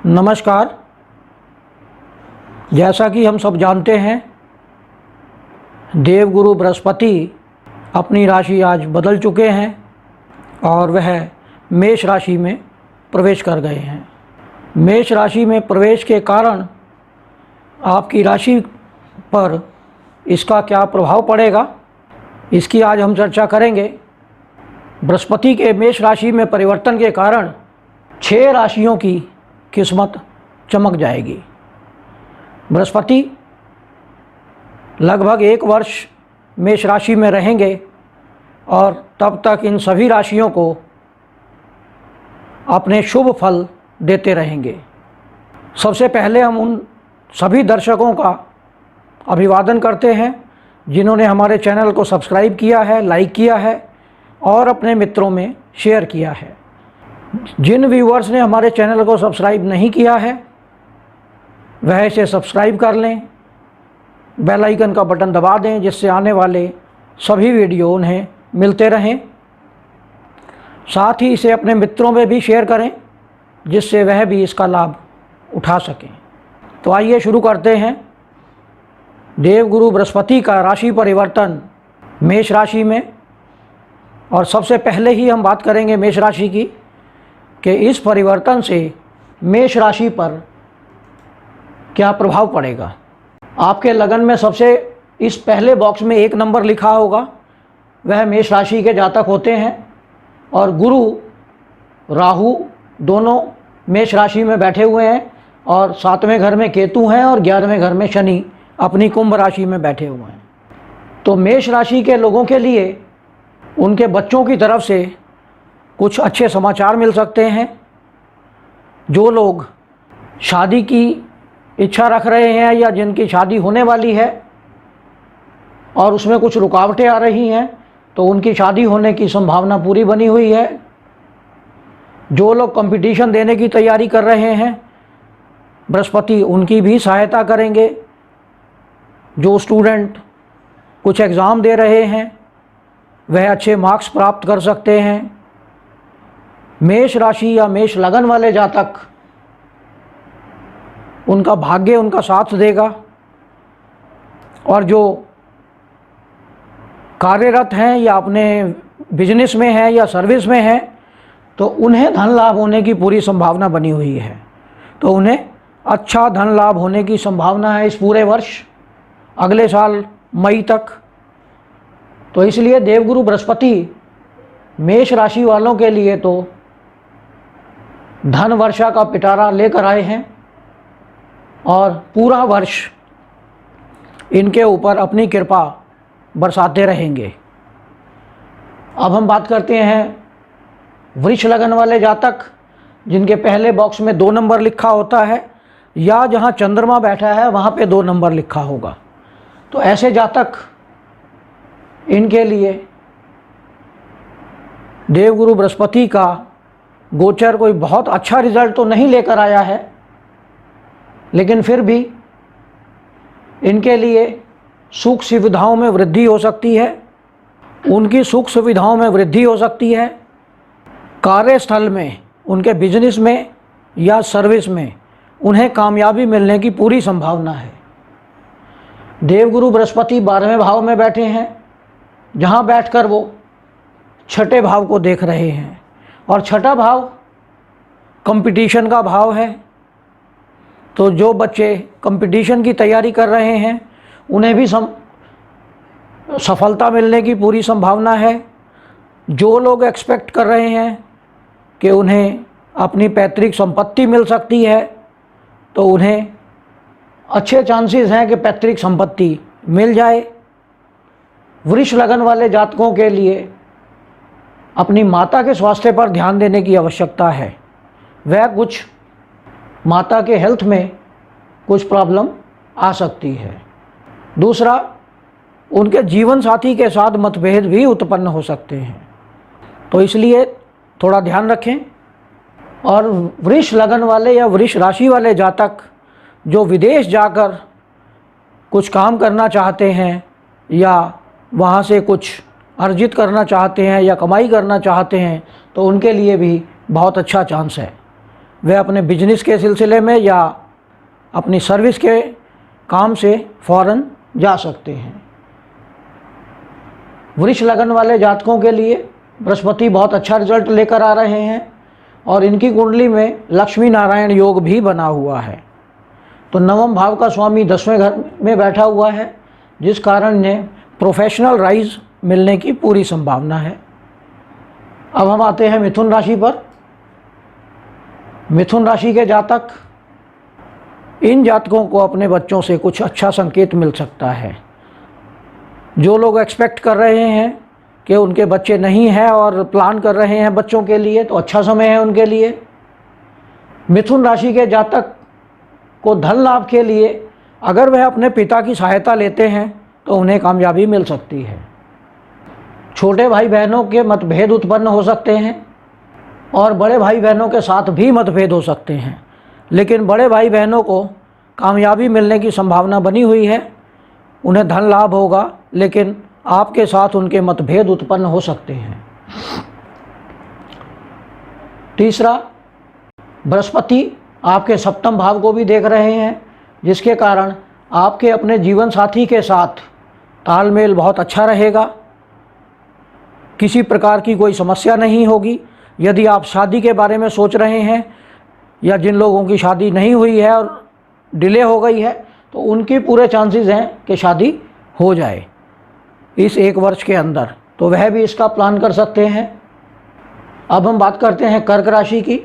नमस्कार। जैसा कि हम सब जानते हैं, देवगुरु बृहस्पति अपनी राशि आज बदल चुके हैं और वह मेष राशि में प्रवेश कर गए हैं। मेष राशि में प्रवेश के कारण आपकी राशि पर इसका क्या प्रभाव पड़ेगा, इसकी आज हम चर्चा करेंगे। बृहस्पति के मेष राशि में परिवर्तन के कारण 6 राशियों की किस्मत चमक जाएगी। बृहस्पति लगभग 1 वर्ष मेष राशि में रहेंगे और तब तक इन सभी राशियों को अपने शुभ फल देते रहेंगे। सबसे पहले हम उन सभी दर्शकों का अभिवादन करते हैं जिन्होंने हमारे चैनल को सब्सक्राइब किया है, लाइक किया है और अपने मित्रों में शेयर किया है। जिन व्यूअर्स ने हमारे चैनल को सब्सक्राइब नहीं किया है वह इसे सब्सक्राइब कर लें, बेल आइकन का बटन दबा दें जिससे आने वाले सभी वीडियो उन्हें मिलते रहें। साथ ही इसे अपने मित्रों में भी शेयर करें जिससे वह भी इसका लाभ उठा सकें। तो आइए शुरू करते हैं। देवगुरु बृहस्पति का राशि परिवर्तन मेष राशि में, और सबसे पहले ही हम बात करेंगे मेष राशि की कि इस परिवर्तन से मेष राशि पर क्या प्रभाव पड़ेगा। आपके लगन में सबसे इस पहले बॉक्स में 1 नंबर लिखा होगा, वह मेष राशि के जातक होते हैं और गुरु राहु दोनों मेष राशि में बैठे हुए हैं और 7वें घर में केतु हैं और 11वें घर में शनि अपनी कुंभ राशि में बैठे हुए हैं। तो मेष राशि के लोगों के लिए उनके बच्चों की तरफ से कुछ अच्छे समाचार मिल सकते हैं। जो लोग शादी की इच्छा रख रहे हैं या जिनकी शादी होने वाली है और उसमें कुछ रुकावटें आ रही हैं तो उनकी शादी होने की संभावना पूरी बनी हुई है। जो लोग कंपटीशन देने की तैयारी कर रहे हैं, बृहस्पति उनकी भी सहायता करेंगे। जो स्टूडेंट कुछ एग्ज़ाम दे रहे हैं वह अच्छे मार्क्स प्राप्त कर सकते हैं। मेष राशि या मेष लगन वाले जातक, उनका भाग्य उनका साथ देगा और जो कार्यरत हैं या अपने बिजनेस में हैं या सर्विस में हैं तो उन्हें धन लाभ होने की पूरी संभावना बनी हुई है। तो उन्हें अच्छा धन लाभ होने की संभावना है इस पूरे वर्ष, अगले साल मई तक। तो इसलिए देवगुरु बृहस्पति मेष राशि वालों के लिए तो धन वर्षा का पिटारा लेकर आए हैं और पूरा वर्ष इनके ऊपर अपनी कृपा बरसाते रहेंगे। अब हम बात करते हैं वृष लगन वाले जातक जिनके पहले बॉक्स में 2 नंबर लिखा होता है या जहां चंद्रमा बैठा है वहां पे 2 नंबर लिखा होगा। तो ऐसे जातक, इनके लिए देवगुरु बृहस्पति का गोचर कोई बहुत अच्छा रिजल्ट तो नहीं लेकर आया है, लेकिन फिर भी इनके लिए सुख सुविधाओं में वृद्धि हो सकती है। उनकी सुख सुविधाओं में वृद्धि हो सकती है। कार्यस्थल में, उनके बिजनेस में या सर्विस में उन्हें कामयाबी मिलने की पूरी संभावना है। देवगुरु बृहस्पति 12वें भाव में बैठे हैं जहां बैठकर वो 6ठे भाव को देख रहे हैं और 6ठा भाव कंपटीशन का भाव है। तो जो बच्चे कंपटीशन की तैयारी कर रहे हैं उन्हें भी सफलता मिलने की पूरी संभावना है। जो लोग एक्सपेक्ट कर रहे हैं कि उन्हें अपनी पैतृक संपत्ति मिल सकती है तो उन्हें अच्छे चांसेस हैं कि पैतृक संपत्ति मिल जाए। वृष लगन वाले जातकों के लिए अपनी माता के स्वास्थ्य पर ध्यान देने की आवश्यकता है। वह कुछ माता के हेल्थ में कुछ प्रॉब्लम आ सकती है। दूसरा, उनके जीवन साथी के साथ मतभेद भी उत्पन्न हो सकते हैं, तो इसलिए थोड़ा ध्यान रखें। और वृष लगन वाले या वृष राशि वाले जातक जो विदेश जाकर कुछ काम करना चाहते हैं या वहाँ से कुछ अर्जित करना चाहते हैं या कमाई करना चाहते हैं तो उनके लिए भी बहुत अच्छा चांस है। वे अपने बिजनेस के सिलसिले में या अपनी सर्विस के काम से फ़ौरन जा सकते हैं। वृष लगन वाले जातकों के लिए बृहस्पति बहुत अच्छा रिजल्ट लेकर आ रहे हैं और इनकी कुंडली में लक्ष्मी नारायण योग भी बना हुआ है। तो नवम भाव का स्वामी 10वें घर में बैठा हुआ है, जिस कारण इन्हें प्रोफेशनल राइज मिलने की पूरी संभावना है। अब हम आते हैं मिथुन राशि पर। मिथुन राशि के जातक, इन जातकों को अपने बच्चों से कुछ अच्छा संकेत मिल सकता है। जो लोग एक्सपेक्ट कर रहे हैं कि उनके बच्चे नहीं हैं और प्लान कर रहे हैं बच्चों के लिए, तो अच्छा समय है उनके लिए। मिथुन राशि के जातक को धन लाभ के लिए अगर वह अपने पिता की सहायता लेते हैं तो उन्हें कामयाबी मिल सकती है। छोटे भाई बहनों के मतभेद उत्पन्न हो सकते हैं और बड़े भाई बहनों के साथ भी मतभेद हो सकते हैं, लेकिन बड़े भाई बहनों को कामयाबी मिलने की संभावना बनी हुई है। उन्हें धन लाभ होगा, लेकिन आपके साथ उनके मतभेद उत्पन्न हो सकते हैं। तीसरा, बृहस्पति आपके सप्तम भाव को भी देख रहे हैं, जिसके कारण आपके अपने जीवन साथी के साथ तालमेल बहुत अच्छा रहेगा। किसी प्रकार की कोई समस्या नहीं होगी। यदि आप शादी के बारे में सोच रहे हैं या जिन लोगों की शादी नहीं हुई है और डिले हो गई है, तो उनकी पूरे चांसेस हैं कि शादी हो जाए इस 1 वर्ष के अंदर, तो वह भी इसका प्लान कर सकते हैं। अब हम बात करते हैं कर्क राशि की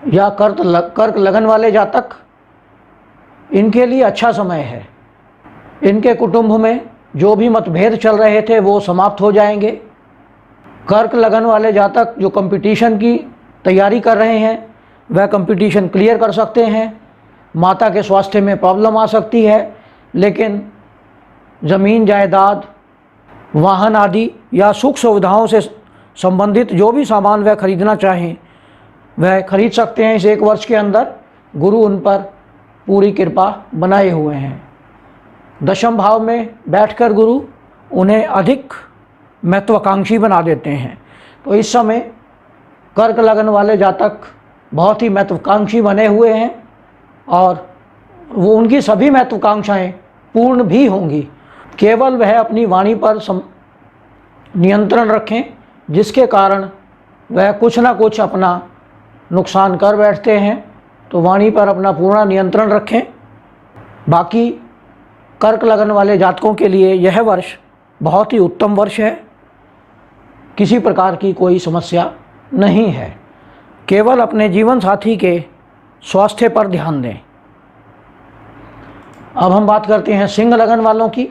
या कर्क लगन वाले जातक। इनके लिए अच्छा समय है। इनके कुटुंब में जो भी मतभेद चल रहे थे वो समाप्त हो जाएंगे। कर्क लगन वाले जातक जो कंपटीशन की तैयारी कर रहे हैं वह कंपटीशन क्लियर कर सकते हैं। माता के स्वास्थ्य में प्रॉब्लम आ सकती है, लेकिन ज़मीन जायदाद, वाहन आदि या सुख सुविधाओं से संबंधित जो भी सामान वह खरीदना चाहें वह खरीद सकते हैं इस 1 वर्ष के अंदर। गुरु उन पर पूरी कृपा बनाए हुए हैं। दशम भाव में बैठकर गुरु उन्हें अधिक महत्वाकांक्षी बना देते हैं। तो इस समय कर्क लगन वाले जातक बहुत ही महत्वाकांक्षी बने हुए हैं और वो उनकी सभी महत्वाकांक्षाएं पूर्ण भी होंगी। केवल वह अपनी वाणी पर नियंत्रण रखें, जिसके कारण वह कुछ ना कुछ अपना नुकसान कर बैठते हैं। तो वाणी पर अपना पूर्ण नियंत्रण रखें। बाकी कर्क लगन वाले जातकों के लिए यह वर्ष बहुत ही उत्तम वर्ष है। किसी प्रकार की कोई समस्या नहीं है। केवल अपने जीवन साथी के स्वास्थ्य पर ध्यान दें। अब हम बात करते हैं सिंह लगन वालों की।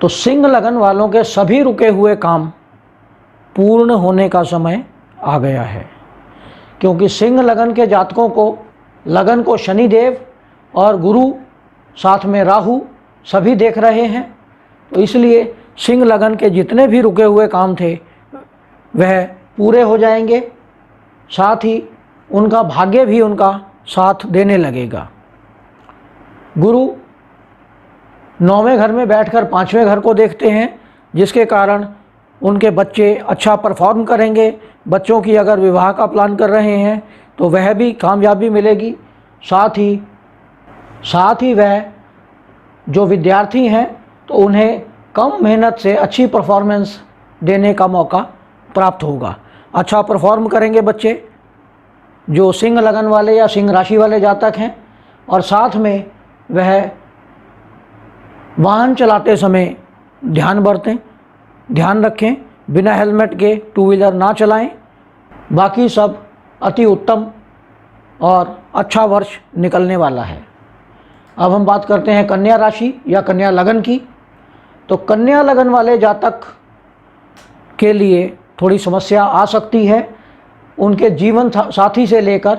तो सिंह लगन वालों के सभी रुके हुए काम पूर्ण होने का समय आ गया है, क्योंकि सिंह लगन के जातकों को लगन को शनिदेव और गुरु साथ में राहु सभी देख रहे हैं। तो इसलिए सिंह लगन के जितने भी रुके हुए काम थे वह पूरे हो जाएंगे। साथ ही उनका भाग्य भी उनका साथ देने लगेगा। गुरु 9वें घर में बैठकर 5वें घर को देखते हैं, जिसके कारण उनके बच्चे अच्छा परफॉर्म करेंगे। बच्चों की अगर विवाह का प्लान कर रहे हैं तो वह भी कामयाबी मिलेगी। साथ ही वह जो विद्यार्थी हैं तो उन्हें कम मेहनत से अच्छी परफॉर्मेंस देने का मौका प्राप्त होगा। अच्छा परफॉर्म करेंगे बच्चे जो सिंह लगन वाले या सिंह राशि वाले जातक हैं। और साथ में वह वाहन चलाते समय ध्यान रखें, बिना हेलमेट के 2 व्हीलर ना चलाएं। बाकी सब अति उत्तम और अच्छा वर्ष निकलने वाला है। अब हम बात करते हैं कन्या राशि या कन्या लगन की। तो कन्या लगन वाले जातक के लिए थोड़ी समस्या आ सकती है उनके जीवन साथी से लेकर,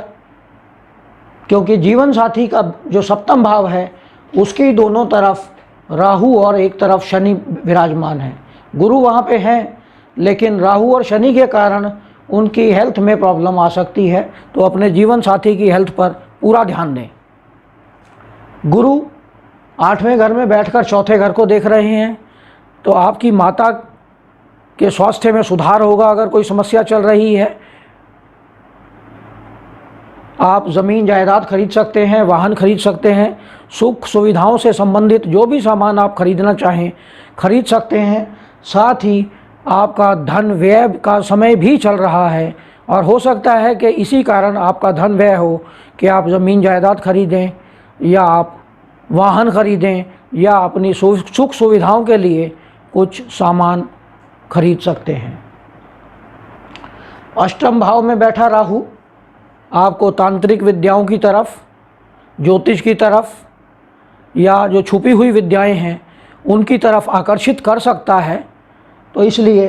क्योंकि जीवन साथी का जो सप्तम भाव है उसकी दोनों तरफ राहु और एक तरफ शनि विराजमान है। गुरु वहाँ पे हैं, लेकिन राहु और शनि के कारण उनकी हेल्थ में प्रॉब्लम आ सकती है। तो अपने जीवन साथी की हेल्थ पर पूरा ध्यान दें। गुरु 8वें घर में बैठकर 4थे घर को देख रहे हैं, तो आपकी माता के स्वास्थ्य में सुधार होगा। अगर कोई समस्या चल रही है आप ज़मीन जायदाद खरीद सकते हैं, वाहन खरीद सकते हैं, सुख सुविधाओं से संबंधित जो भी सामान आप खरीदना चाहें खरीद सकते हैं। साथ ही आपका धन व्यय का समय भी चल रहा है और हो सकता है कि इसी कारण आपका धन व्यय हो कि आप ज़मीन जायदाद खरीदें या आप वाहन खरीदें या अपनी सुख सुविधाओं के लिए कुछ सामान खरीद सकते हैं। अष्टम भाव में बैठा राहु आपको तांत्रिक विद्याओं की तरफ, ज्योतिष की तरफ या जो छुपी हुई विद्याएं हैं उनकी तरफ आकर्षित कर सकता है। तो इसलिए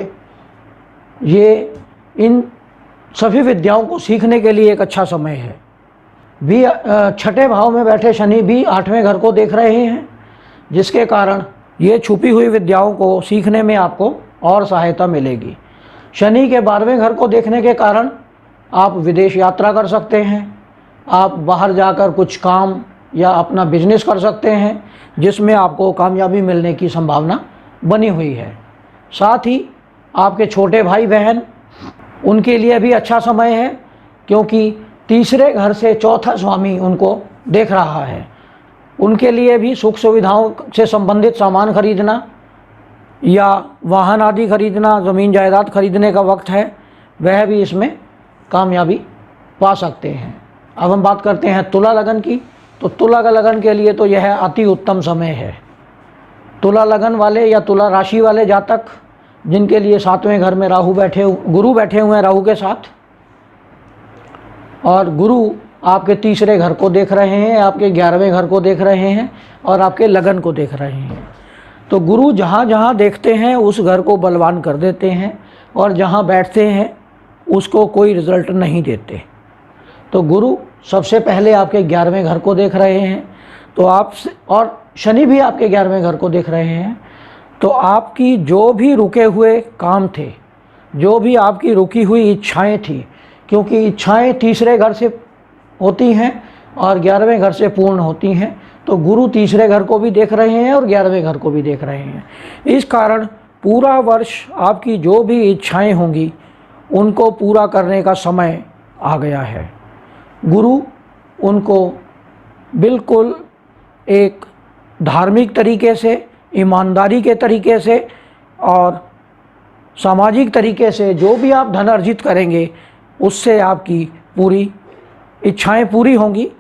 ये इन सभी विद्याओं को सीखने के लिए एक अच्छा समय है। भी छठे भाव में बैठे शनि भी आठवें घर को देख रहे हैं, जिसके कारण ये छुपी हुई विद्याओं को सीखने में आपको और सहायता मिलेगी। शनि के 12वें घर को देखने के कारण आप विदेश यात्रा कर सकते हैं, आप बाहर जाकर कुछ काम या अपना बिजनेस कर सकते हैं, जिसमें आपको कामयाबी मिलने की संभावना बनी हुई है। साथ ही आपके छोटे भाई बहन, उनके लिए भी अच्छा समय है, क्योंकि तीसरे घर से चौथा स्वामी उनको देख रहा है। उनके लिए भी सुख सुविधाओं से संबंधित सामान खरीदना या वाहन आदि खरीदना, ज़मीन जायदाद खरीदने का वक्त है, वह भी इसमें कामयाबी पा सकते हैं। अब हम बात करते हैं तुला लगन की। तो तुला का लगन के लिए तो यह अति उत्तम समय है। तुला लगन वाले या तुला राशि वाले जातक जिनके लिए 7वें घर में गुरु बैठे हुए हैं राहु के साथ, और गुरु आपके तीसरे घर को देख रहे हैं, आपके 11वें घर को देख रहे हैं और आपके लगन को देख रहे हैं। तो गुरु जहाँ जहाँ देखते हैं उस घर को बलवान कर देते हैं और जहाँ बैठते हैं उसको कोई रिजल्ट नहीं देते। तो गुरु सबसे पहले आपके 11वें घर को देख रहे हैं, तो आप और शनि भी आपके 11वें घर को देख रहे हैं। तो आपकी जो भी रुके हुए काम थे, जो भी आपकी रुकी हुई इच्छाएं थी, क्योंकि इच्छाएं तीसरे घर से होती हैं और 11वें घर से पूर्ण होती हैं, तो गुरु तीसरे घर को भी देख रहे हैं और 11वें घर को भी देख रहे हैं। इस कारण पूरा वर्ष आपकी जो भी इच्छाएं होंगी उनको पूरा करने का समय आ गया है। गुरु उनको बिल्कुल एक धार्मिक तरीके से, ईमानदारी के तरीके से और सामाजिक तरीके से जो भी आप धन अर्जित करेंगे उससे आपकी पूरी इच्छाएं पूरी होंगी।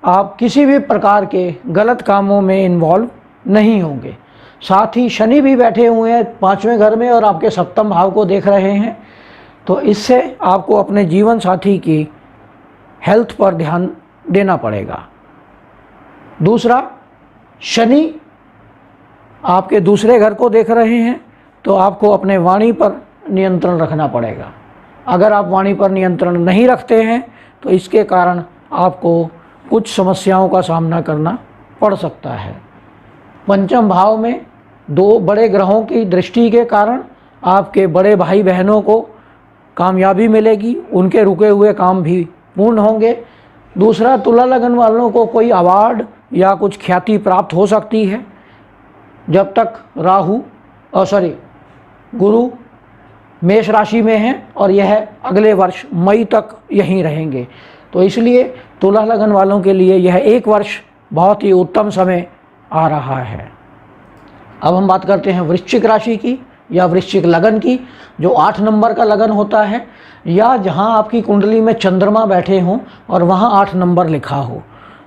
आप किसी भी प्रकार के गलत कामों में इन्वॉल्व नहीं होंगे। साथ ही शनि भी बैठे हुए हैं 5वें घर में और आपके 7वें भाव को देख रहे हैं, तो इससे आपको अपने जीवन साथी की हेल्थ पर ध्यान देना पड़ेगा। दूसरा, शनि आपके दूसरे घर को देख रहे हैं, तो आपको अपने वाणी पर नियंत्रण रखना पड़ेगा। अगर आप वाणी पर नियंत्रण नहीं रखते हैं तो इसके कारण आपको कुछ समस्याओं का सामना करना पड़ सकता है। 5वें भाव में 2 बड़े ग्रहों की दृष्टि के कारण आपके बड़े भाई बहनों को कामयाबी मिलेगी, उनके रुके हुए काम भी पूर्ण होंगे। दूसरा, तुला लगन वालों को कोई अवार्ड या कुछ ख्याति प्राप्त हो सकती है जब तक गुरु मेष राशि में हैं, और यह अगले वर्ष मई तक यहीं रहेंगे। तो इसलिए तुला लगन वालों के लिए यह एक वर्ष बहुत ही उत्तम समय आ रहा है। अब हम बात करते हैं वृश्चिक राशि की या वृश्चिक लगन की, जो 8 नंबर का लगन होता है, या जहां आपकी कुंडली में चंद्रमा बैठे हों और वहां 8 नंबर लिखा हो।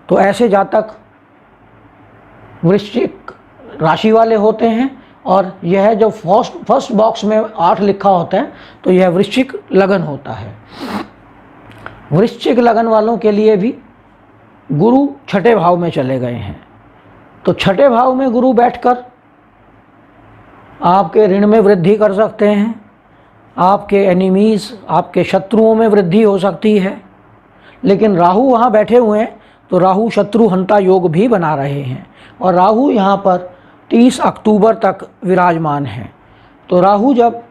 तो ऐसे जातक वृश्चिक राशि वाले होते हैं, और यह जो फर्स्ट बॉक्स में 8 लिखा होता है तो यह वृश्चिक लगन होता है। वृश्चिक लगन वालों के लिए भी गुरु 6ठे भाव में चले गए हैं। तो 6ठे भाव में गुरु बैठकर आपके ऋण में वृद्धि कर सकते हैं, आपके एनिमीज़, आपके शत्रुओं में वृद्धि हो सकती है। लेकिन राहु वहाँ बैठे हुए हैं, तो राहु शत्रु हंता योग भी बना रहे हैं, और राहु यहाँ पर 30 अक्टूबर तक विराजमान हैं। तो राहु जब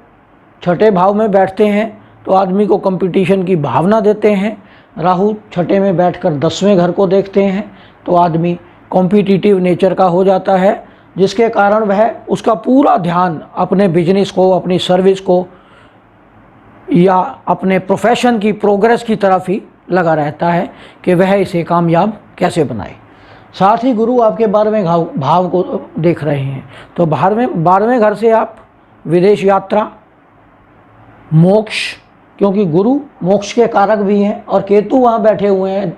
6ठे भाव में बैठते हैं तो आदमी को कंपटीशन की भावना देते हैं। राहु 6ठे में बैठकर 10वें घर को देखते हैं तो आदमी कॉम्पिटिटिव नेचर का हो जाता है, जिसके कारण वह उसका पूरा ध्यान अपने बिजनेस को, अपनी सर्विस को या अपने प्रोफेशन की प्रोग्रेस की तरफ ही लगा रहता है कि वह इसे कामयाब कैसे बनाए। साथ ही गुरु आपके 12वें भाव को देख रहे हैं, तो 12वें घर से आप विदेश यात्रा, मोक्ष, क्योंकि गुरु मोक्ष के कारक भी हैं और केतु वहाँ बैठे हुए हैं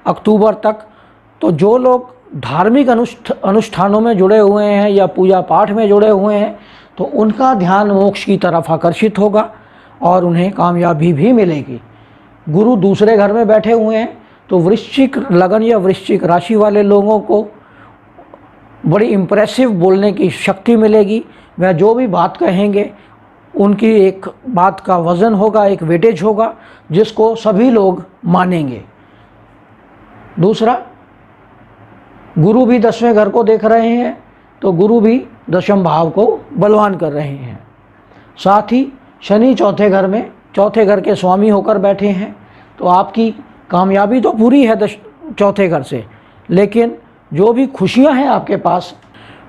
अक्टूबर तक। तो जो लोग धार्मिक अनुष्ठानों में जुड़े हुए हैं या पूजा पाठ में जुड़े हुए हैं तो उनका ध्यान मोक्ष की तरफ आकर्षित होगा और उन्हें कामयाबी भी मिलेगी। गुरु दूसरे घर में बैठे हुए हैं तो वृश्चिक लगन या वृश्चिक राशि वाले लोगों को बड़ी इम्प्रेसिव बोलने की शक्ति मिलेगी। वह जो भी बात कहेंगे उनकी एक बात का वज़न होगा, एक वेटेज होगा जिसको सभी लोग मानेंगे। दूसरा, गुरु भी 10वें घर को देख रहे हैं तो गुरु भी 10वें भाव को बलवान कर रहे हैं। साथ ही शनि चौथे घर के स्वामी होकर बैठे हैं, तो आपकी कामयाबी तो पूरी है चौथे घर से, लेकिन जो भी खुशियां हैं आपके पास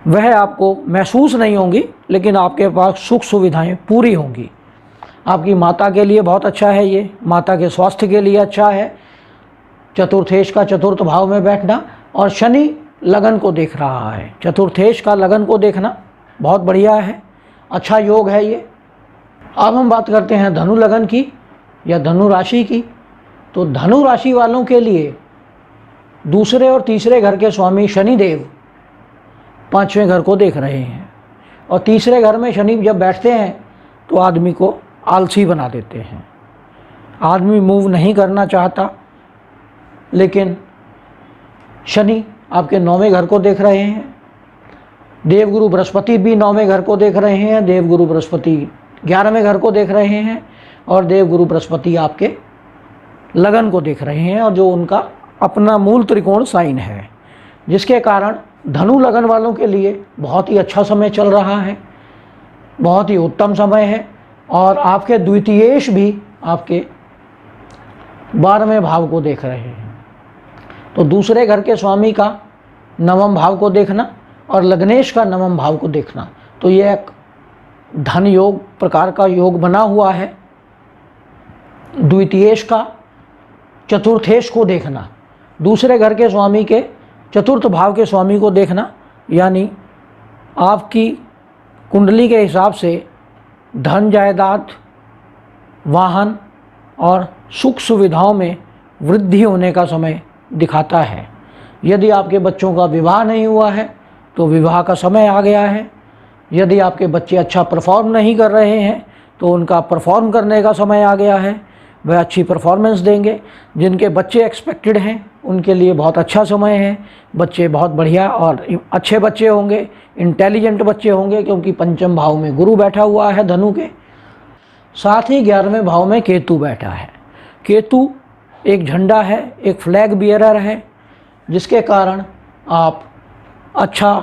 वह आपको महसूस नहीं होंगी, लेकिन आपके पास सुख सुविधाएं पूरी होंगी। आपकी माता के लिए बहुत अच्छा है, ये माता के स्वास्थ्य के लिए अच्छा है। चतुर्थेश का चतुर्थ भाव में बैठना और शनि लगन को देख रहा है, चतुर्थेश का लगन को देखना बहुत बढ़िया है, अच्छा योग है ये। अब हम बात करते हैं धनु लगन की या धनु राशि की। तो धनु राशि वालों के लिए दूसरे और तीसरे घर के स्वामी शनिदेव 5वें घर को देख रहे हैं और तीसरे घर में शनि जब बैठते हैं तो आदमी को आलसी बना देते हैं। आदमी मूव नहीं करना चाहता, लेकिन शनि आपके 9वें घर को देख रहे हैं। देवगुरु बृहस्पति भी 9वें घर को देख रहे हैं, देवगुरु बृहस्पति 11वें घर को देख रहे हैं और देवगुरु बृहस्पति आपके लगन को देख रहे हैं और जो उनका अपना मूल त्रिकोण साइन है, जिसके कारण धनु लगन वालों के लिए बहुत ही अच्छा समय चल रहा है, बहुत ही उत्तम समय है। और आपके द्वितीयेश भी आपके 12वें भाव को देख रहे हैं। तो दूसरे घर के स्वामी का 9वें भाव को देखना और लग्नेश का 9वें भाव को देखना, तो ये एक धन योग प्रकार का योग बना हुआ है। द्वितीयेश का चतुर्थेश को देखना, दूसरे घर के स्वामी के चतुर्थ भाव के स्वामी को देखना, यानी आपकी कुंडली के हिसाब से धन, जायदाद, वाहन और सुख सुविधाओं में वृद्धि होने का समय दिखाता है। यदि आपके बच्चों का विवाह नहीं हुआ है तो विवाह का समय आ गया है। यदि आपके बच्चे अच्छा परफॉर्म नहीं कर रहे हैं तो उनका परफॉर्म करने का समय आ गया है, वह अच्छी परफॉर्मेंस देंगे। जिनके बच्चे एक्सपेक्टेड हैं उनके लिए बहुत अच्छा समय है, बच्चे बहुत बढ़िया और अच्छे बच्चे होंगे, इंटेलिजेंट बच्चे होंगे, क्योंकि 5वें भाव में गुरु बैठा हुआ है धनु के। साथ ही 11वें भाव में केतु बैठा है। केतु एक झंडा है, एक फ्लैग बियरर है, जिसके कारण आप अच्छा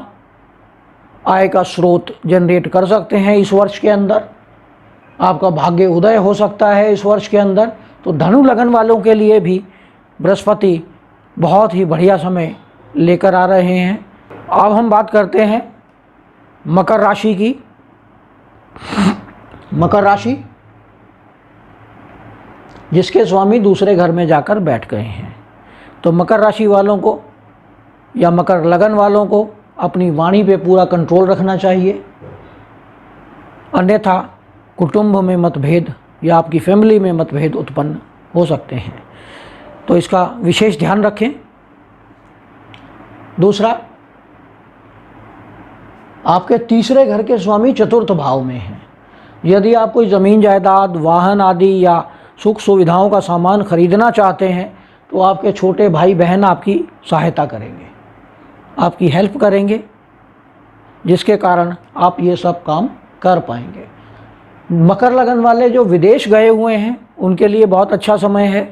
आय का स्रोत जनरेट कर सकते हैं इस वर्ष के अंदर। आपका भाग्य उदय हो सकता है इस वर्ष के अंदर। तो धनु लगन वालों के लिए भी बृहस्पति बहुत ही बढ़िया समय लेकर आ रहे हैं। अब हम बात करते हैं मकर राशि की। मकर राशि जिसके स्वामी दूसरे घर में जाकर बैठ गए हैं, तो मकर राशि वालों को या मकर लगन वालों को अपनी वाणी पे पूरा कंट्रोल रखना चाहिए, अन्यथा कुटुंब में मतभेद या आपकी फैमिली में मतभेद उत्पन्न हो सकते हैं, तो इसका विशेष ध्यान रखें। दूसरा, आपके तीसरे घर के स्वामी चतुर्थ भाव में हैं। यदि आप कोई ज़मीन जायदाद, वाहन आदि या सुख सुविधाओं का सामान खरीदना चाहते हैं तो आपके छोटे भाई बहन आपकी सहायता करेंगे, आपकी हेल्प करेंगे, जिसके कारण आप ये सब काम कर पाएंगे। मकर लगन वाले जो विदेश गए हुए हैं उनके लिए बहुत अच्छा समय है।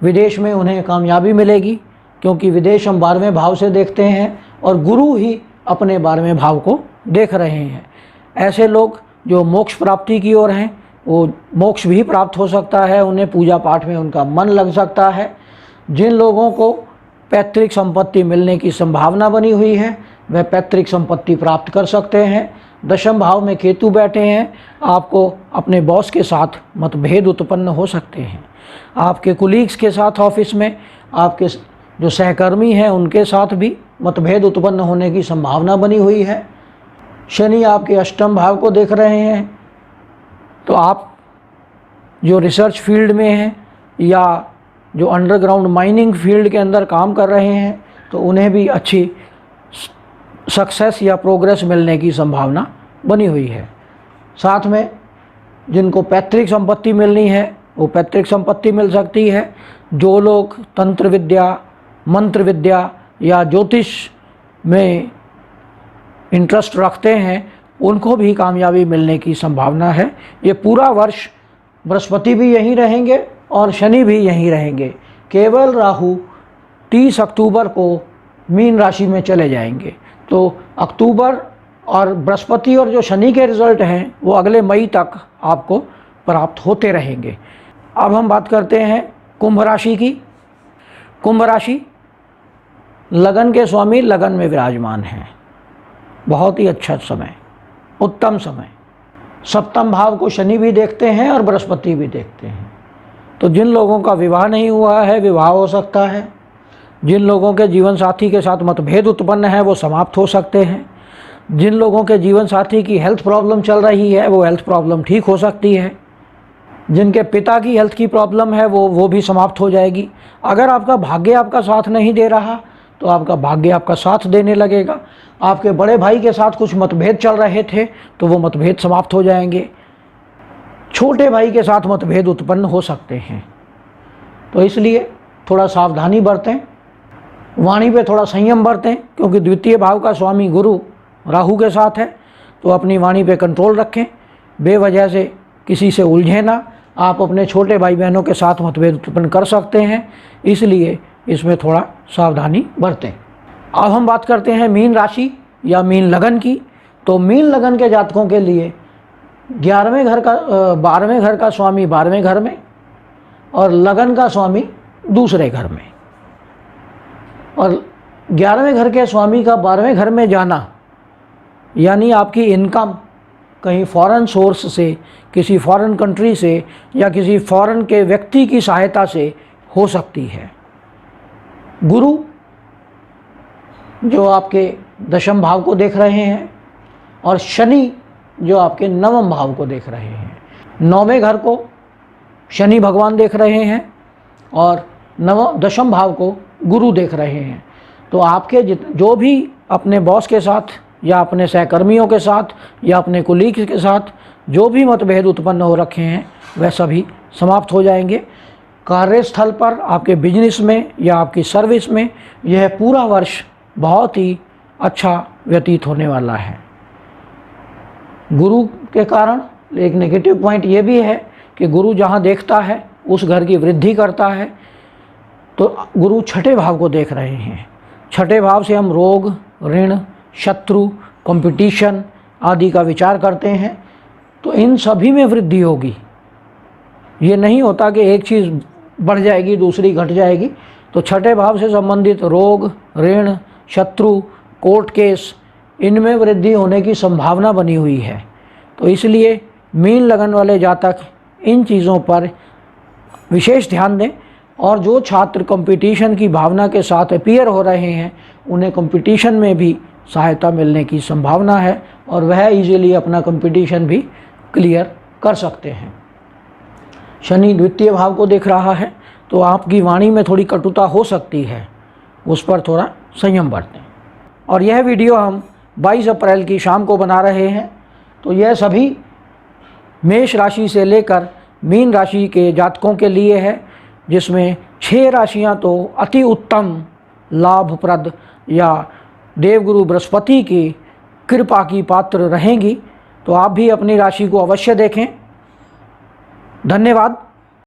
विदेश में उन्हें कामयाबी मिलेगी, क्योंकि विदेश हम 12वें भाव से देखते हैं और गुरु ही अपने 12वें भाव को देख रहे हैं। ऐसे लोग जो मोक्ष प्राप्ति की ओर हैं वो मोक्ष भी प्राप्त हो सकता है, उन्हें पूजा पाठ में उनका मन लग सकता है। जिन लोगों को पैतृक संपत्ति मिलने की संभावना बनी हुई है वह पैतृक संपत्ति प्राप्त कर सकते हैं। दशम भाव में केतु बैठे हैं, आपको अपने बॉस के साथ मतभेद उत्पन्न हो सकते हैं। आपके कुलीग्स के साथ ऑफिस में, आपके जो सहकर्मी हैं उनके साथ भी मतभेद उत्पन्न होने की संभावना बनी हुई है। शनि आपके अष्टम भाव को देख रहे हैं, तो आप जो रिसर्च फील्ड में हैं या जो अंडरग्राउंड माइनिंग फील्ड के अंदर काम कर रहे हैं तो उन्हें भी अच्छी सक्सेस या प्रोग्रेस मिलने की संभावना बनी हुई है। साथ में जिनको पैतृक संपत्ति मिलनी है वो पैतृक संपत्ति मिल सकती है। जो लोग तंत्र विद्या, मंत्र विद्या या ज्योतिष में इंटरेस्ट रखते हैं उनको भी कामयाबी मिलने की संभावना है। ये पूरा वर्ष बृहस्पति भी यहीं रहेंगे और शनि भी यहीं रहेंगे। केवल राहु 30 अक्टूबर को मीन राशि में चले जाएंगे। तो अक्टूबर और बृहस्पति और जो शनि के रिजल्ट हैं वो अगले मई तक आपको प्राप्त होते रहेंगे। अब हम बात करते हैं कुंभ राशि की। कुंभ राशि लगन के स्वामी लगन में विराजमान हैं। बहुत ही अच्छा समय, उत्तम समय। सप्तम भाव को शनि भी देखते हैं और बृहस्पति भी देखते हैं। तो जिन लोगों का विवाह नहीं हुआ है विवाह हो सकता है। जिन लोगों के जीवन साथी के साथ मतभेद उत्पन्न है वो समाप्त हो सकते हैं। जिन लोगों के जीवन साथी की हेल्थ प्रॉब्लम चल रही है वो हेल्थ प्रॉब्लम ठीक हो सकती है। जिनके पिता की हेल्थ की प्रॉब्लम है वो भी समाप्त हो जाएगी। अगर आपका भाग्य आपका साथ नहीं दे रहा तो आपका भाग्य आपका साथ देने लगेगा। आपके बड़े भाई के साथ कुछ मतभेद चल रहे थे तो वो मतभेद समाप्त हो जाएंगे। छोटे भाई के साथ मतभेद उत्पन्न हो सकते हैं, तो इसलिए थोड़ा सावधानी बरतें, वाणी पे थोड़ा संयम बरतें, क्योंकि द्वितीय भाव का स्वामी गुरु राहु के साथ है। तो अपनी वाणी पे कंट्रोल रखें, बेवजह से किसी से उलझे ना। आप अपने छोटे भाई बहनों के साथ मतभेद उत्पन्न कर सकते हैं, इसलिए इसमें थोड़ा सावधानी बरतें। अब हम बात करते हैं मीन राशि या मीन लगन की। तो मीन लगन के जातकों के लिए 12वें घर का स्वामी 12वें घर में और लगन का स्वामी दूसरे घर में। और 11वें घर के स्वामी का 12वें घर में जाना यानी आपकी इनकम कहीं फॉरेन सोर्स से, किसी फॉरेन कंट्री से या किसी फॉरेन के व्यक्ति की सहायता से हो सकती है। गुरु जो आपके दशम भाव को देख रहे हैं और शनि जो आपके नवम भाव को देख रहे हैं। 9वें घर को शनि भगवान देख रहे हैं और दशम भाव को गुरु देख रहे हैं। तो आपके जो भी अपने बॉस के साथ या अपने सहकर्मियों के साथ या अपने कुलीग्स के साथ जो भी मतभेद उत्पन्न हो रखे हैं वह सभी समाप्त हो जाएंगे। कार्यस्थल पर, आपके बिजनेस में या आपकी सर्विस में यह पूरा वर्ष बहुत ही अच्छा व्यतीत होने वाला है। गुरु के कारण एक नेगेटिव पॉइंट ये भी है कि गुरु जहाँ देखता है उस घर की वृद्धि करता है। तो गुरु छठे भाव को देख रहे हैं। छठे भाव से हम रोग, ऋण, शत्रु, कंपटीशन आदि का विचार करते हैं। तो इन सभी में वृद्धि होगी। ये नहीं होता कि एक चीज़ बढ़ जाएगी दूसरी घट जाएगी। तो छठे भाव से संबंधित रोग, ऋण, शत्रु, कोर्ट केस, इनमें वृद्धि होने की संभावना बनी हुई है। तो इसलिए मीन लगन वाले जातक इन चीज़ों पर विशेष ध्यान दें। और जो छात्र कंपटीशन की भावना के साथ अपीयर हो रहे हैं उन्हें कंपटीशन में भी सहायता मिलने की संभावना है और वह इजीली अपना कंपटीशन भी क्लियर कर सकते हैं। शनि द्वितीय भाव को देख रहा है तो आपकी वाणी में थोड़ी कटुता हो सकती है, उस पर थोड़ा संयम बरतें। और यह वीडियो हम 22 अप्रैल की शाम को बना रहे हैं। तो यह सभी मेष राशि से लेकर मीन राशि के जातकों के लिए है, जिसमें 6 राशियां तो अति उत्तम लाभप्रद या देवगुरु बृहस्पति की कृपा की पात्र रहेंगी। तो आप भी अपनी राशि को अवश्य देखें। धन्यवाद।